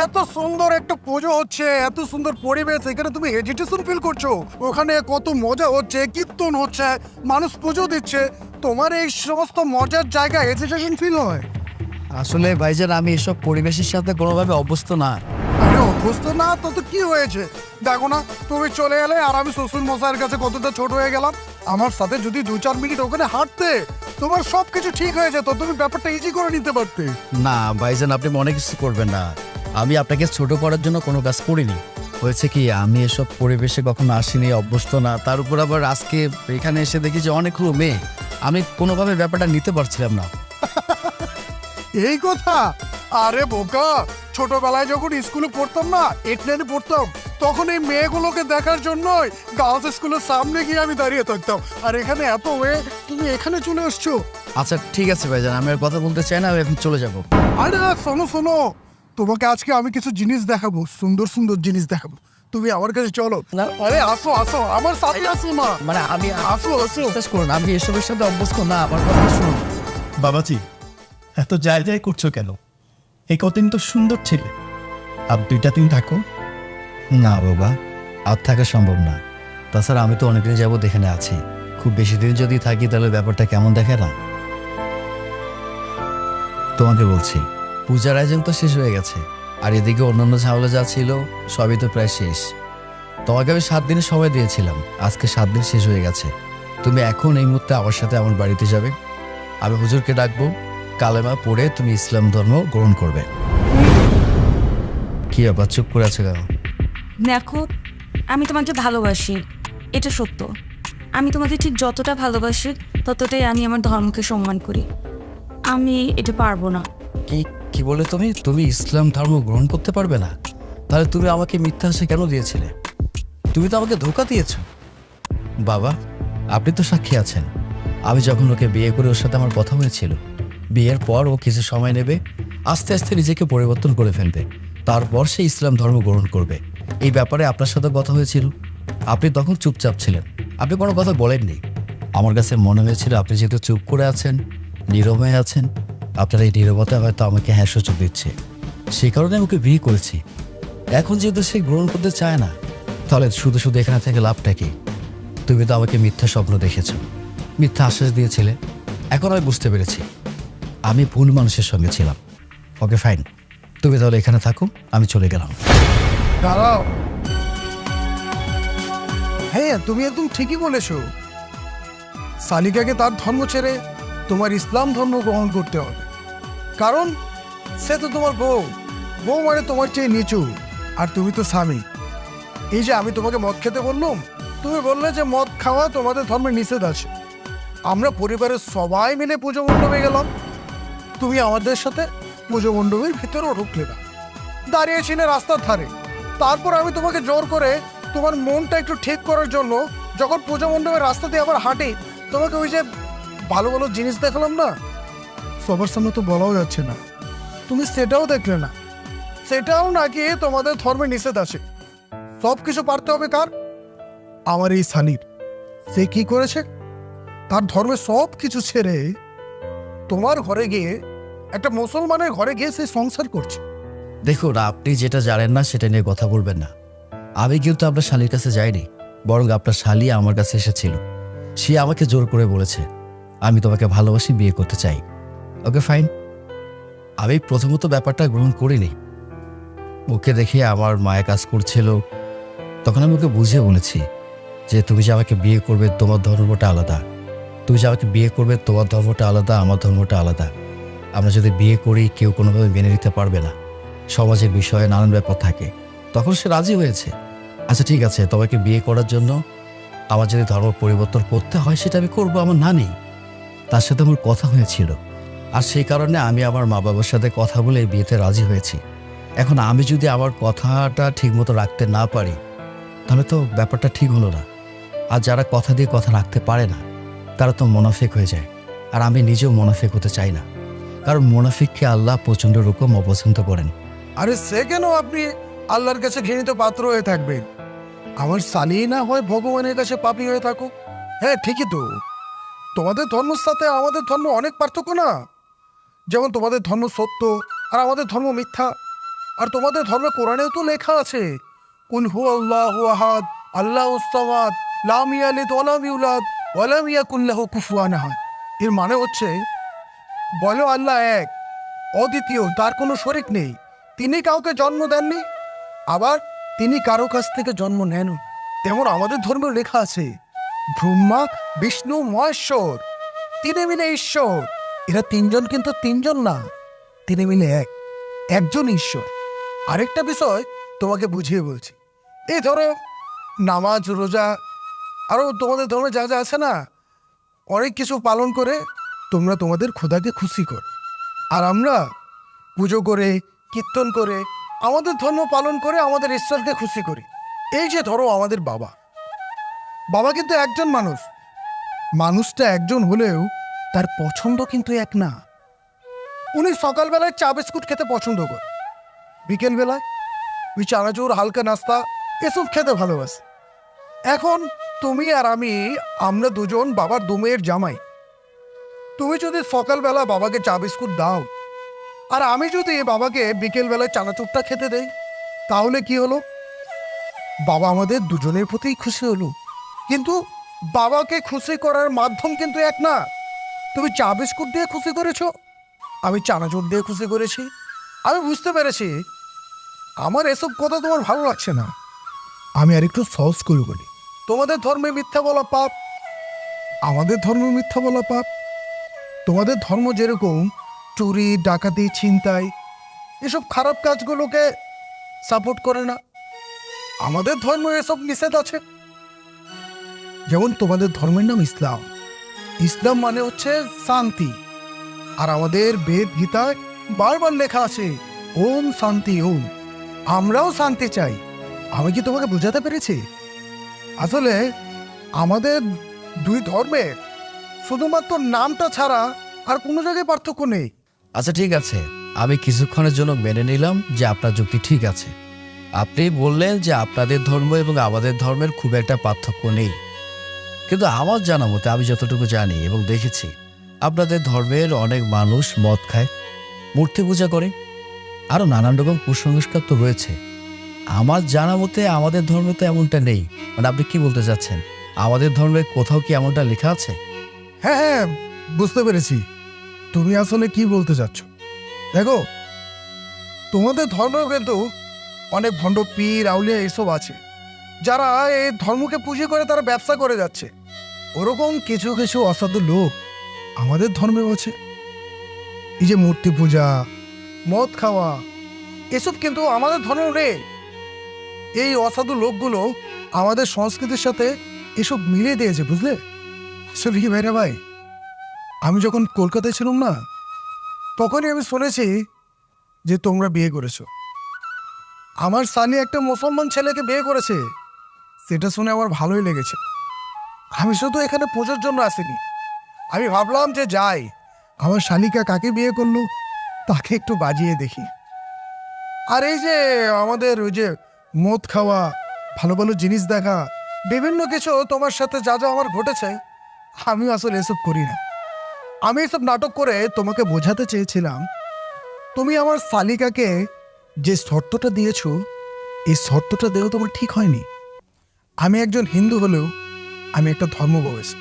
এত সুন্দর একটা পুজো হচ্ছে, এত সুন্দর পরিবেশ, এখানে তুমি হেজিটেশন ফিল করছো? ওখানে কত মজা হচ্ছে, কীর্তন হচ্ছে, মানুষ পুজো দিচ্ছে, তোমার এই সমস্ত মজার জায়গায় হেজিটেশন ফিল হয়? আসলে ভাইজান আমি এসব পরিবেশের সাথে কোনোভাবে অভ্যস্ত না। আরে অভ্যস্ত না তো তো কি হয়েছে? দেখো না, তুমি চলে এলে আর আমি শ্বশুর মশাইয়ের কাছে কতটা ছোট হয়ে গেলাম। আমার সাথে যদি 2-4 মিনিট ওখানে হাঁটতে, তোমার সব কিছু ঠিক হয়ে যেত, তুমি ব্যাপারটা ইজি করে নিতে পারতে। না ভাইজান, আপনি মনে কিছু করবেন না, আমি আপনাকে ছোট করার জন্য কোনো কাজ করিনি। হয়েছে কি, আমি এসব পরিবেশে কখনো আসিনি, অভ্যস্ত না। তার উপর আবার আজকে এখানে এসে দেখি যে অনেকগুলো মেয়ে, আমি কোনোভাবে ব্যাপারটা নিতে পারছিলাম না। এই কথা? আরে বোকা, ছোটবেলায় যখন স্কুলে পড়তাম না, 8-9 পড়তাম, তখন এই মেয়েগুলোকে দেখার জন্যই গার্লস স্কুলের সামনে গিয়ে আমি দাঁড়িয়ে থাকতাম। আর এখানে এত মেয়ে, তুমি এখানে চলে আসছো? আচ্ছা ঠিক আছে ভাইজান, আমি আর কথা বলতে চাই না, আমি এখন চলে যাব। আরে শোনো শোনো, তোমাকে আজকে আমি কিছু জিনিস দেখাবো, সুন্দর সুন্দর জিনিস দেখাবো, তুমি আমার কাছে চলো। আরে আসো আসো, আমার সাথে আসো না। মানে আমি আসো আসো। বিশ্বাস করুন, আমি এসবের সাথে অভ্যস্ত না, আমার কথা শুনুন। বাবাজি, এত যায় যায় করছো কেন? এই কদিন তো সুন্দর ছিলে, আর 2টা দিন থাকো। না বাবা, আর থাকা সম্ভব না। তাছাড়া আমি তো অনেকদিন যাবত এখানে আছি, খুব বেশি দিন যদি থাকি তাহলে ব্যাপারটা কেমন দেখে না। তোমাকে বলছি, পূজার আয়োজন তো শেষ হয়ে গেছে, আর এদিকে অন্যান্য ঝামেলা যা ছিল সবই তো প্রায় শেষ। তোমাকে আমি 7 দিনের সময় দিয়েছিলাম, আজকে 7 দিন শেষ হয়ে গেছে। তুমি এখন এই মুহূর্তে আমার সাথে আমার বাড়িতে যাবে, আমি হুজুরকে ডাকবো, কালেমা পড়ে তুমি ইসলাম ধর্ম গ্রহণ করবে। কি ব্যাপার, চুপ করে আছে কেন? দেখো, আমি তোমাকে ভালোবাসি, এটা সত্য। আমি তোমাকে ঠিক যতটা ভালোবাসি ততটাই আমি আমার ধর্মকে সম্মান করি। আমি এটা পারবো না। কি কি বলে তুমি? তুমি ইসলাম ধর্ম গ্রহণ করতে পারবে না? তাহলে তুমি আমাকে মিথ্যা আশা কেন দিয়েছিলে? তুমি তো আমাকে ধোঁকা দিয়েছ। বাবা, আপনি তো সাক্ষী আছেন, আমি যখন ওকে বিয়ে করে ওর সাথে আমার কথা হয়েছিল, বিয়ের পর ও কিছু সময় নেবে, আস্তে আস্তে নিজেকে পরিবর্তন করে ফেলবে, তারপর সে ইসলাম ধর্ম গ্রহণ করবে। এই ব্যাপারে আপনার সাথে কথা হয়েছিল, আপনি তখন চুপচাপ ছিলেন, আপনি কোনো কথা বলেননি। আমার কাছে মনে হয়েছিল আপনি যেহেতু চুপ করে আছেন, নীরব হয়ে আছেন, আপনার এই নীরবতা হয়তো আমাকে হ্যাঁসূচক দিচ্ছে, সেই কারণে ওকে বিয়ে করেছি। এখন যেহেতু সে গ্রহণ করতে চায় না, তাহলে শুধু শুধু এখানে থেকে লাভটা কি? তুমি তো আমাকে মিথ্যা স্বপ্ন দেখেছ, মিথ্যা আশ্বাস দিয়েছিলে। এখন আমি বুঝতে পেরেছি আমি ভুল মানুষের সঙ্গে ছিলাম। ওকে ফাইন, তুমি তাহলে এখানে থাকো, আমি চলে গেলাম। দাঁড়াও। হ্যাঁ, তুমি একদম ঠিকই বলেছো। সালিকাকে তার ধর্ম ছেড়ে তোমার ইসলাম ধর্ম গ্রহণ করতে হবে, কারণ সে তো তোমার বউ। বউ মানে তোমার চেয়ে নিচু, আর তুমি তো স্বামী। এই যে আমি তোমাকে মদ খেতে বললাম, তুমি বললে যে মদ খাওয়া তোমাদের ধর্মে নিষেধ আছে। আমরা পরিবারের সবাই মিলে পুজো মণ্ডপে গেলাম, তুমি আমাদের সাথে পুজো মণ্ডপের ভিতরেও ঢুকলে না, দাঁড়িয়েছিলে রাস্তার ধারে। তারপর আমি তোমাকে জোর করে তোমার মনটা একটু ঠিক করার জন্য যখন পুজো মণ্ডপের রাস্তা দিয়ে আবার হাঁটি, তোমাকে ওই যে ভালো ভালো জিনিস দেখালাম না, সবার সামনে তো বলাও যাচ্ছে না, তুমি সেটাও দেখলে না। সেটাও নাকি তোমাদের ধর্মে নিষেধ আছে। সব কিছু পারতে হবে কার? আমার এই সানির। সে কি করেছে? তার ধর্মে সব কিছু ছেড়ে তোমার ঘরে গিয়ে, একটা মুসলমানের ঘরে গিয়ে সে সংসার করছে। দেখুন, আপনি যেটা জানেন না সেটা নিয়ে কথা বলবেন না। আমি কিন্তু আপনার শালির কাছে যাইনি, বরং আপনার শালি আমার কাছে এসেছিল। সে আমাকে জোর করে বলেছে আমি তোমাকে ভালোবাসি, বিয়ে করতে চাই। ওকে ফাইন, আমি প্রথমত ব্যাপারটা গ্রহণ করিনি। ওকে দেখে আমার মায়া কাজ করছিল, তখন আমি ওকে বুঝিয়ে বলেছি যে তুমি যে আমাকে বিয়ে করবে তোমার ধর্মটা আলাদা, তুমি যে আমাকে বিয়ে করবে তোমার ধর্মটা আলাদা, আমার ধর্মটা আলাদা। আমরা যদি বিয়ে করি কেউ কোনোভাবে মেনে নিতে পারবে না, সমাজের বিষয়ে নানান ব্যাপার থাকে। তখন সে রাজি হয়েছে। আচ্ছা ঠিক আছে, তোমাকে বিয়ে করার জন্য আমার যদি ধর্ম পরিবর্তন করতে হয় সেটা আমি করবো, আমার না নেই। তার সাথে আমার কথা হয়েছিল, আর সেই কারণে আমি আমার মা বাবার সাথে কথা বলে এই বিয়েতে রাজি হয়েছি। এখন আমি যদি আমার কথাটা ঠিকমতো রাখতে না পারি তাহলে তো ব্যাপারটা ঠিক হলো না। আর যারা কথা দিয়ে কথা রাখতে পারে না তারা তো মুনাফিক হয়ে যায়, আর আমি নিজেও মুনাফিক হতে চাই না, কারণ মুনাফিককে আল্লাহ প্রচণ্ড রকম অপছন্দ করেন। আরে সে কেন আপনি আল্লাহর কাছে ঘৃণিত পাত্র হয়ে থাকবেন? আমার সালি না হয় ভগবানের কাছে পাপী হয়ে থাকো। হ্যাঁ ঠিকই তো, তোমাদের ধর্মের সাথে আমাদের ধর্ম অনেক পার্থক্য না? যেমন তোমাদের ধর্ম সত্য আর আমাদের ধর্ম মিথ্যা। আর তোমাদের ধর্মে কোরআনেও তো লেখা আছে, কুল হু আল্লাহু আহাদ আল্লাহুস সামাদ লাম ইয়ালিদ ওয়া লাম ইউলাদ ওয়া লাম ইয়াকুল লাহু কুফুয়ান আহাদ। এর মানে হচ্ছে, বলো আল্লাহ এক, অদ্বিতীয়, তার কোনো শরিক নেই, তিনি কাউকে জন্ম দেননি, আবার তিনি কারো কাছ থেকে জন্ম নেন। তেমন আমাদের ধর্মে লেখা আছে, ব্রহ্মা বিষ্ণু মহেশ্বর তিনে মিলে ঈশ্বর। এরা তিনজন কিন্তু তিনজন না, তিনে মিলে একজন ঈশ্বর। আরেকটা বিষয় তোমাকে বুঝিয়ে বলছি, এই ধরো নামাজ রোজা আরও তোমাদের ধর্মে যা যা আছে না, অনেক কিছু পালন করে তোমরা তোমাদের খোদাকে খুশি কর, আর আমরা পুজো করে কীর্তন করে আমাদের ধর্ম পালন করে আমাদের ঈশ্বরকে খুশি করি। এই যে ধরো আমাদের বাবা, বাবা কিন্তু একজন মানুষ, মানুষটা একজন হলেও তার পছন্দ কিন্তু এক না। উনি সকালবেলায় চা বিস্কুট খেতে পছন্দ করে, বিকেলবেলায় ওই চানাচুর হালকা নাস্তা এসব খেতে ভালোবাসে। এখন তুমি আর আমরা দুজন বাবার দু মেয়ের জামাই। তুমি যদি সকালবেলা বাবাকে চা বিস্কুট দাও আর আমি যদি বাবাকে বিকেলবেলায় চানাচুরটা খেতে দেই, তাহলে কি হলো? বাবা আমাদের দুজনের প্রতিই খুশি হলো, কিন্তু বাবাকে খুশি করার মাধ্যম কিন্তু এক না। তুমি চা বিস্কুট দিয়ে খুশি করেছো, আমি চানাচুর দিয়ে খুশি করেছি। আমি বুঝতে পেরেছি আমার এসব কথা তোমার ভালো লাগছে না। আমি আর একটু সহজ করে বলি, তোমাদের ধর্মে মিথ্যা বলা পাপ, আমাদের ধর্মে মিথ্যা বলা পাপ। তোমাদের ধর্ম যেরকম চুরি ডাকাতি ছিনতাই এসব খারাপ কাজগুলোকে সাপোর্ট করে না, আমাদের ধর্ম এসব নিষেধ আছে। যেমন তোমাদের ধর্মের নাম ইসলাম, ইসলাম মানে হচ্ছে শান্তি, আর আমাদের বেদ গীতায় বারবার লেখা আছে ওম শান্তি ওম। আমরাও শান্তি চাই। আমি কি তোমাকে বোঝাতে পেরেছি? আসলে আমাদের দুই ধর্মের শুধুমাত্র নামটা ছাড়া আর কোনো জায়গায় পার্থক্য নেই। আচ্ছা ঠিক আছে, আমি কিছুক্ষণের জন্য মেনে নিলাম যে আপনার যুক্তি ঠিক আছে। আপনি বললেন যে আপনাদের ধর্ম এবং আমাদের ধর্মের খুব একটা পার্থক্য নেই, কিন্তু আমার জানা মতে, আমি যতটুকু জানি এবং দেখেছি, আপনাদের ধর্মের অনেক মানুষ মদ খায়, মূর্তি পূজা করে, আরও নানান রকম কুসংস্কার তো রয়েছে। আমার জানা মতে আমাদের ধর্মে তো এমনটা নেই। মানে আপনি কি বলতে চাচ্ছেন, আমাদের ধর্মে কোথাও কি এমনটা লেখা আছে? হ্যাঁ হ্যাঁ, বুঝতে পেরেছি তুমি আসলে কি বলতে চাচ্ছ। দেখো, তোমাদের ধর্মেও কিন্তু অনেক ভণ্ড পীর আউলিয়া এসব আছে, যারা এই ধর্মকে পুঁজি করে তারা ব্যবসা করে যাচ্ছে। ওরকম কিছু কিছু অসাধু লোক আমাদের ধর্মেও আছে। এই যে মূর্তি পূজা, মদ খাওয়া, এসব কিন্তু আমাদের ধর্মেও নেই। এই অসাধু লোকগুলো আমাদের সংস্কৃতির সাথে এসব মিলিয়ে দিয়েছে, বুঝলে? আসলে কি ভাইরা ভাই, আমি যখন কলকাতায় ছিলাম না, তখনই আমি শুনেছি যে তোমরা বিয়ে করেছো। আমার সানি একটা মুসলমান ছেলেকে বিয়ে করেছে, সেটা শুনে আমার ভালোই লেগেছে। আমি শুধু এখানে পুজোর জন্য আসিনি, আমি ভাবলাম যে যাই, আমার শালিকা কাকে বিয়ে করলো তাকে একটু বাজিয়ে দেখি। আর এই যে আমাদের ওই যে মদ খাওয়া, ভালো ভালো জিনিস দেখা, বিভিন্ন কিছু তোমার সাথে যা যা আমার ঘটেছে, আমি আসলে এসব করি না। আমি এসব নাটক করে তোমাকে বোঝাতে চেয়েছিলাম, তুমি আমার শালিকাকে যে শর্তটা দিয়েছো, এই শর্তটা দেওয়া তোমার ঠিক হয়নি। আমি একজন হিন্দু হলেও আমি একটা ধর্ম বলেছি,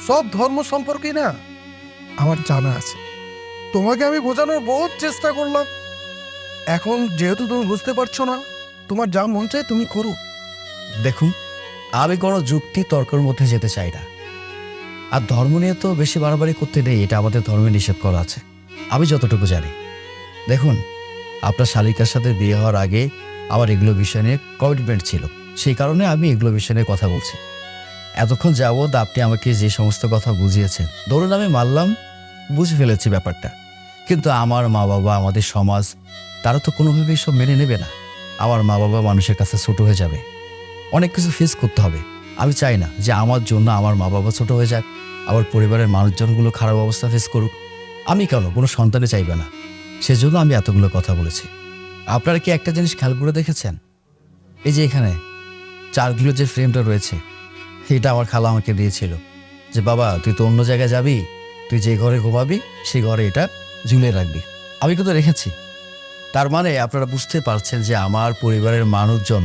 সব ধর্ম সম্পর্কে না আমার জানা আছে। তোমাকে আমি বোঝানোর বহুত চেষ্টা করলাম, এখন যেহেতু তুমি বুঝতে পারছো না, তোমার যা মন চায় তুমি করো। দেখুন, আমি কোনো যুক্তি তর্কের মধ্যে যেতে চাই না, আর ধর্ম নিয়ে তো বেশি বাড়াবাড়ি করতে নেই, এটা আমাদের ধর্মে নিষেধ করা আছে আমি যতটুকু জানি। দেখুন, আপনার শালিকার সাথে বিয়ে হওয়ার আগে আমার এগুলো বিষয় নিয়ে কমিটমেন্ট ছিল, সেই কারণে আমি এগুলো বিষয় নিয়ে কথা বলছি। এতক্ষণ যাবৎ আপনি আমাকে যে সমস্ত কথা বুঝিয়েছেন, ধরুন আমি মানলাম, বুঝে ফেলেছি ব্যাপারটা, কিন্তু আমার মা বাবা, আমাদের সমাজ, তারা তো কোনোভাবেই সব মেনে নেবে না। আমার মা বাবা মানুষের কাছে ছোট হয়ে যাবে, অনেক কিছু ফেস করতে হবে। আমি চাই না যে আমার জন্য আমার মা বাবা ছোট হয়ে যাক, আমার পরিবারের মানুষজনগুলো খারাপ অবস্থা ফেস করুক। আমি কেন, কোনো সন্তানে চাইবে না, সেজন্য আমি এতগুলো কথা বলেছি। আপনারা কি একটা জিনিস খেয়াল করে দেখেছেন? এই যে এখানে চারগুলো যে ফ্রেমটা রয়েছে, এটা আমার খালা আমাকে দিয়েছিল, যে বাবা তুই তো অন্য জায়গায় যাবি, তুই যে ঘরে ঘুমাবি সেই ঘরে এটা ঝুলিয়ে রাখবি। আমি কিন্তু রেখেছি। তার মানে আপনারা বুঝতে পারছেন যে আমার পরিবারের মানুষজন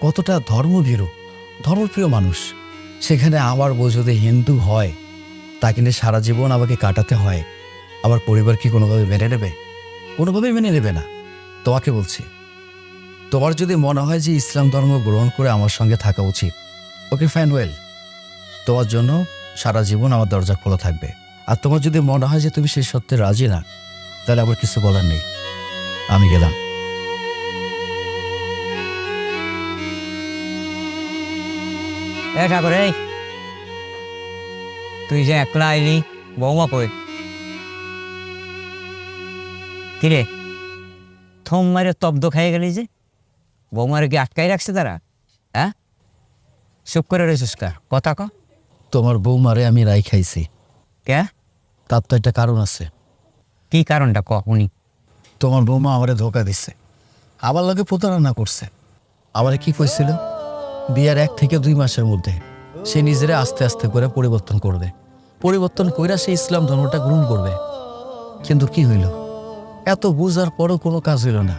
কতটা ধর্মভীরু, ধর্মপ্রিয় মানুষ। সেখানে আমার বউ যদি হিন্দু হয়, তাকে নিয়ে সারা জীবন আমাকে কাটাতে হয়, আমার পরিবার কি কোনোভাবে মেনে নেবে? কোনোভাবেই মেনে নেবে না। তোমাকে বলছি, তোমার যদি মনে হয় যে ইসলাম ধর্ম গ্রহণ করে আমার সঙ্গে থাকা উচিত, ওকে ফাইন, ওয়েল, তোমার জন্য সারা জীবন আমার দরজা খোলা থাকবে। আর তোমার যদি মনে হয় যে তুমি সেই সত্যে রাজি না, তাহলে আমার কিছু বলার নেই, আমি গেলাম। এ ঠাকুর, এই তুই যে একলা আইলি, বৌমা কই? কিরে, থম মারে তব্দ খাইয়ে গেলি যে? বৌমারে কি আটকাই রাখছে তারা? হ্যাঁ, চুপ করে রয়েছিস কা? কথা ক। তোমার বৌমারে আমি রাই খাইছি, কে? তার তো একটা কারণ আছে। কি কারণটা ক উনি? তোমার বৌমা আমারে ধোকা দিচ্ছে, আমার লগে প্রতারণা করছে। আমারে কি কইছিল, বিয়ার 1 থেকে 2 মাসের মধ্যে সে নিজেরা আস্তে আস্তে করে পরিবর্তন করবে, পরিবর্তন কইরা সে ইসলাম ধর্মটা গ্রহণ করবে। কিন্তু কি হইল, এত বুঝার পরও কোনো কাজ হইল না।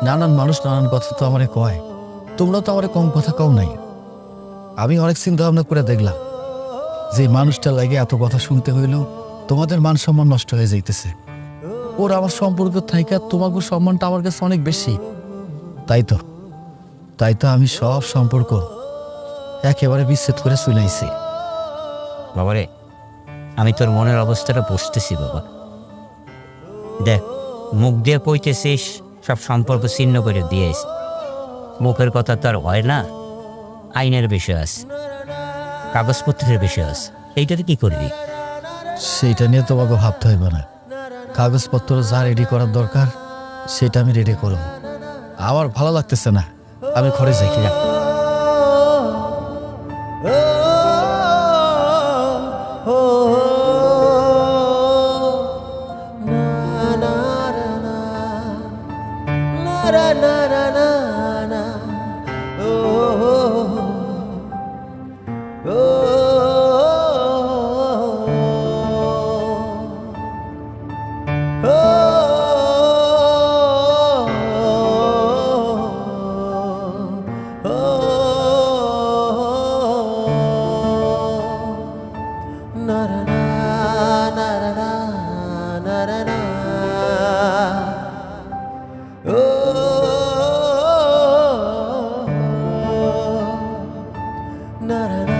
নানান মানুষ নানান কথা তো আমারে কয়, তোমরা তো আমারে কম কথা কও নাই। আমি অনেক চিন্তা ভাবনা করে দেখলাম যে মানুষটা লাগে এত কথা শুনতে হইল, তোমাদের মান সম্মান নষ্ট হয়ে যাইতেছে। ওর আমার সম্পর্ক থাইকা তোমাকে সম্মানটা আমার কাছে অনেক বেশি। তাই তো আমি সব সম্পর্ক একেবারে বিচ্ছেদ করে চলাইছি। বাবারে, আমি তোর মনের অবস্থাটা বুঝতেছি বাবা। দেখ, মুখ দিয়ে কইতেছিস, সব সম্পর্ক ছিন্ন করে দিয়েছ, মুখের কথা তো আর হয় না। আইনের বিষয় আছে, কাগজপত্রের বিষয় আছে, এইটাতে কি করবি? সেইটা নিয়ে তোমাকে ভাবতে হইবে না। কাগজপত্র যা রেডি করার দরকার সেটা আমি রেডি করব। আমার ভালো লাগতেছে না, আমি ঘরে যাই। কিনা na na na